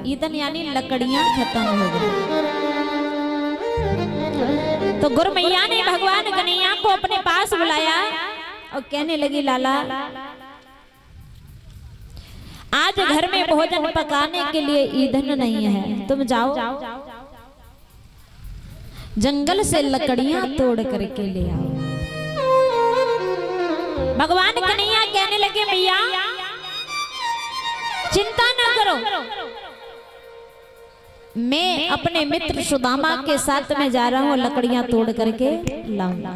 ईंधन यानी लकड़ियां खत्म हो गई। तो गुरु मैया ने भगवान कन्हैया को अपने पास बुलाया और कहने लगी, लाला आज घर में भोजन पकाने के लिए ईंधन नहीं है, तुम जाओ जंगल से लकड़ियां तोड़ करके ले आओ। भगवान कन्हैया कहने लगे, मैया चिंता ना करो, मैं अपने मित्र सुदामा के साथ में जा रहा हूँ, लकड़ियां तोड़ करके लाऊंगा।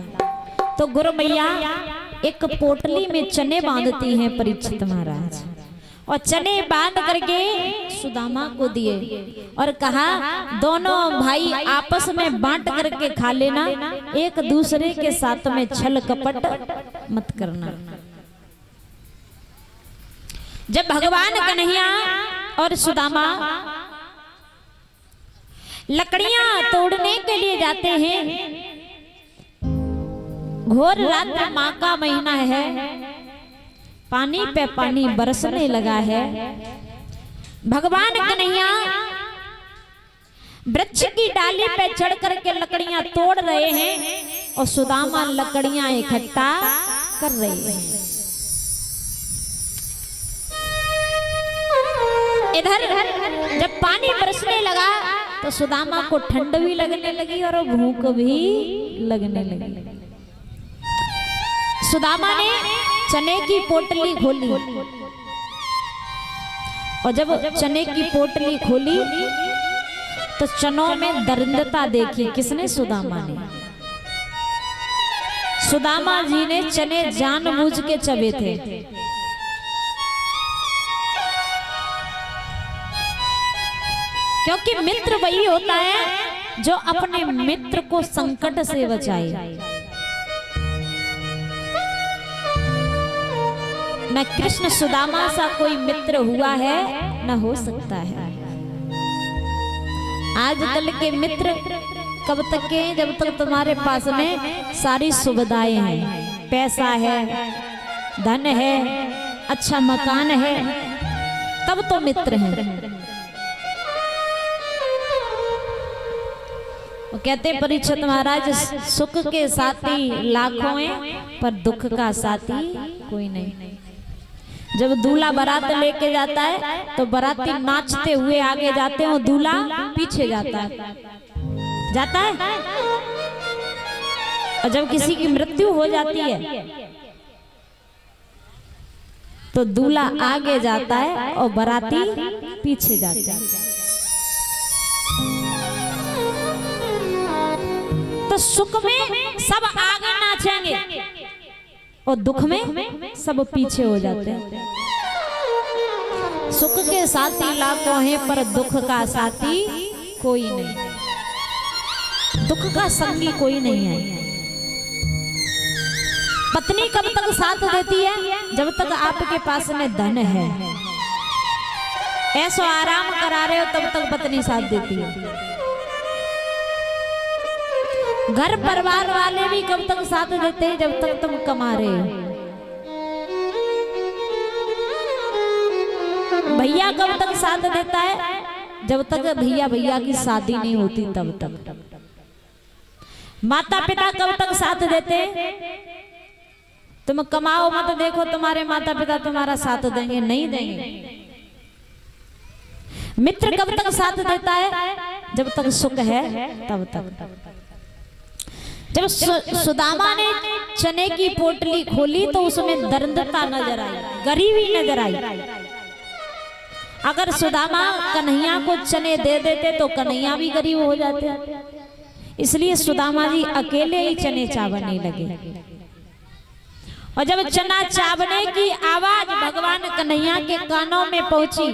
तो गुरु मैया एक पोटली में चने बांधती हैं परीक्षित महाराज, और चने बांध करके सुदामा को दिए और कहा, दोनों भाई आपस में बांट करके खा लेना, एक दूसरे के साथ में छल कपट मत करना। जब भगवान कन्हैया और सुदामा लकड़ियां तोड़ने के लिए जाते हैं, घोर रात माह का महीना है, पानी पे पानी बरसने लगा है। भगवान कन्हैया वृक्ष की डाली पे चढ़ करके लकड़ियां तोड़ रहे हैं और सुदामा लकड़ियां इकट्ठा कर रहे हैं। इधर जब पानी बरसने लगा तो सुदामा को ठंड भी लगने लगी और भूख भी लगने लगी। सुदामा ने चने की पोटली खोली और जब चने की पोटली खोली तो चनों में दरिद्रता देखी। किसने? सुदामा ने। सुदामा जी ने चने जानबूझ के चबे थे। क्योंकि मित्र वही होता है जो अपने मित्र को संकट से बचाए। न कृष्ण सुदामा सा कोई मित्र हुआ है न हो सकता है। आजकल के मित्र कब तक के? जब तक तुम्हारे पास में सारी सुविधाएं हैं, पैसा है, धन है, अच्छा मकान है, तब तो मित्र हैं। वो कहते परीक्षित महाराज, सुख के साथी लाखों हैं पर दुख का साथी कोई नहीं। जब दूल्हा बारात लेके जाता है तो बाराती नाचते हुए आगे जाते हैं और दूल्हा पीछे जाता है। और जब किसी की मृत्यु हो जाती है तो दूल्हा आगे जाता है और बाराती पीछे जाता है। तो सुख में सब आगे नाचेंगे और दुख में सब पीछे हो जाते हैं। सुख के साथी लाखों हैं पर दुख का साथी कोई नहीं, दुख का संगी कोई नहीं है। पत्नी कब तक साथ देती है? जब तक आपके पास में धन है, ऐसो आराम करा रहे हो तब तक पत्नी साथ देती है। घर परिवार वाले भी कब तक साथ देते हैं? जब तक तुम कमा रहे हो। भैया कब तक साथ देता है? जब तक भैया की शादी नहीं होती तब तक। माता पिता कब तक साथ देते हैं? तुम कमाओ मत, देखो तुम्हारे माता पिता तुम्हारा साथ देंगे? नहीं देंगे। मित्र कब तक साथ देता है? जब तक सुख है तब तक। जब सुदामा ने चने की पोटली खोली तो उसमें दरिद्रता नजर आई, गरीबी नजर आई। अगर सुदामा कन्हैया को चने दे देते तो कन्हैया भी गरीब हो जाते। इसलिए सुदामा जी अकेले ही चने चावने लगे। और जब चना चावने की आवाज भगवान कन्हैया के कानों में पहुंची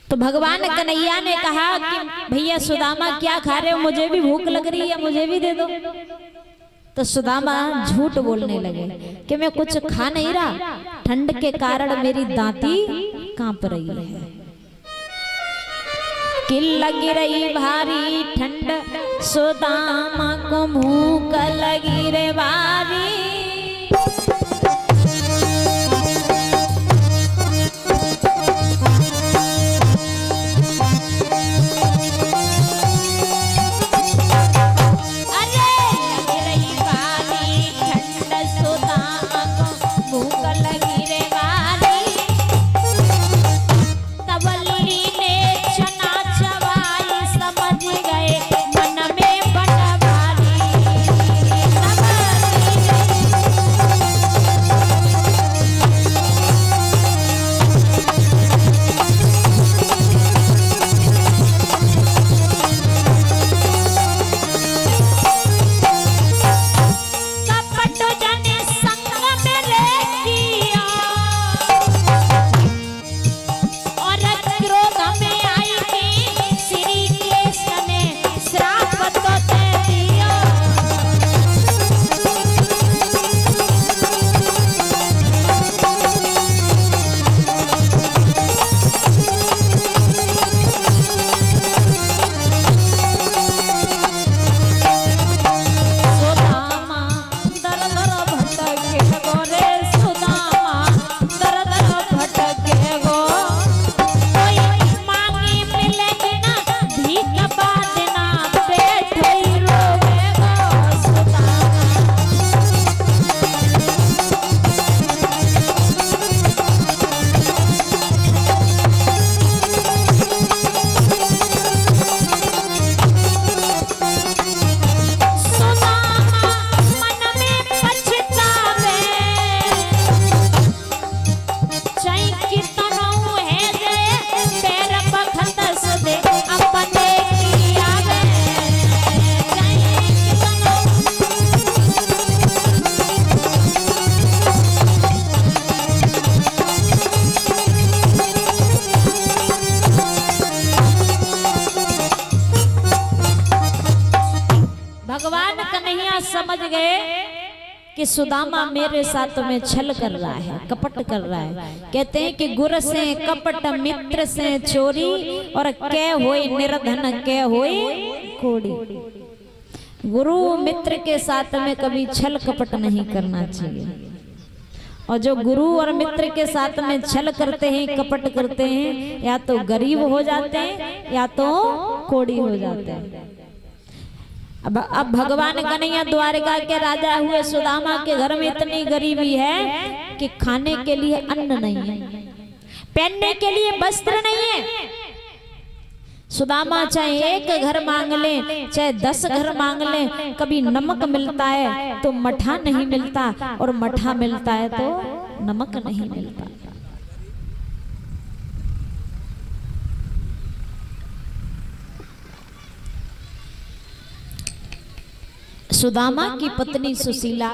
तो भगवान कन्हैया ने कहा कि भैया सुदामा क्या खा रहे हो? मुझे भी भूख लग रही है, मुझे भी दे दो। तो सुदामा झूठ बोलने लगे कि मैं कुछ खा नहीं रहा, ठंड के कारण मेरी दांती कांप रही है। कि लगी रही भारी ठंड, सुदामा को भूख लगी रे भारी। गए कि सुदामा मेरे साथ में छल कर रहा है, कपट कर रहा है। कहते हैं कि गुर से कपट मित्र से चोरी और कै होई निर्धन कै होई कोड़ी। गुरु मित्र के साथ में कभी छल कपट नहीं करना चाहिए। और जो गुरु और मित्र के साथ में छल करते हैं, कपट करते हैं, या तो गरीब हो जाते हैं या तो कोड़ी हो जाते हैं। अब भगवान कन्हैया द्वारिका के राजा हुए, सुदामा के घर में इतनी गरीबी है कि खाने के लिए अन्न नहीं है, पहनने के लिए वस्त्र नहीं है। सुदामा चाहे एक घर मांग ले, चाहे 10 घर मांग ले, कभी नमक मिलता है तो मठा नहीं मिलता, और मठा मिलता है तो नमक नहीं मिलता। सुदामा की पत्नी सुशीला